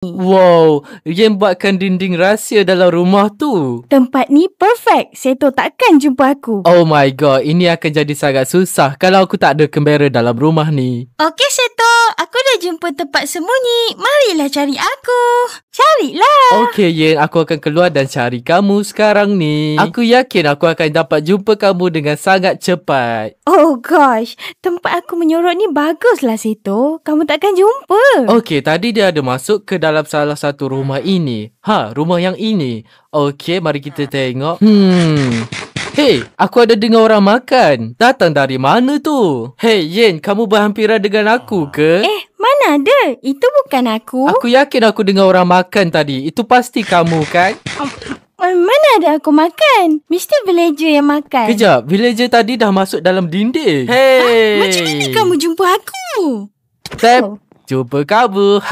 Wow, Yen buatkan dinding rahsia dalam rumah tu. Tempat ni perfect. Seto takkan jumpa aku. Oh my god, ini akan jadi sangat susah kalau aku tak ada kemera dalam rumah ni. Okey, Seto. Aku dah jumpa tempat sembunyi. Marilah cari aku. Carilah. Okey Yen, aku akan keluar dan cari kamu sekarang ni. Aku yakin aku akan dapat jumpa kamu dengan sangat cepat. Oh gosh. Tempat aku menyorot ni baguslah, Seto. Kamu takkan jumpa. Okey, tadi dia ada masuk ke dalam salah satu rumah ini. Rumah yang ini. Okey, mari kita tengok. Hey, aku ada dengar orang makan. Datang dari mana tu? Hey Yen, kamu berhampiran dengan aku ke? Mana ada? Itu bukan aku. Aku yakin aku dengar orang makan tadi. Itu pasti kamu kan? Mana ada aku makan? Mesti villager yang makan. Kejap, villager tadi dah masuk dalam dinding. Hey! Macam mana kamu jumpa aku? Tap, jumpa kamu.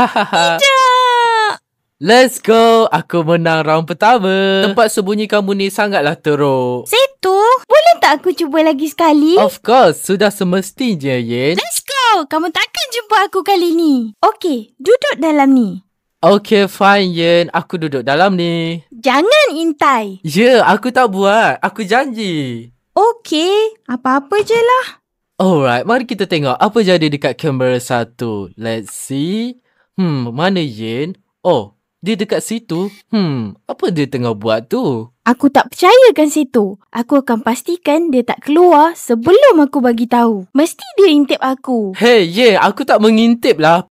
Tidak. Let's go. Aku menang round pertama. Tempat sembunyi kamu ni sangatlah teruk. Seto, boleh tak aku cuba lagi sekali? Of course, sudah semestinya Yen. Let's go. Kamu takkan jumpa aku kali ni. Okey, duduk dalam ni. Okay, fine Yen. Aku duduk dalam ni. Jangan intai. Ya, aku tak buat. Aku janji. Okey, apa-apa je lah. Alright, mari kita tengok apa jadi dekat kamera 1. Let's see. Mana Yen? Oh, dia dekat situ. Apa dia tengah buat tu? Aku tak percayakan Seto. Aku akan pastikan dia tak keluar sebelum aku bagi tahu. Mesti dia intip aku. Hey, Yen, aku tak mengintip lah.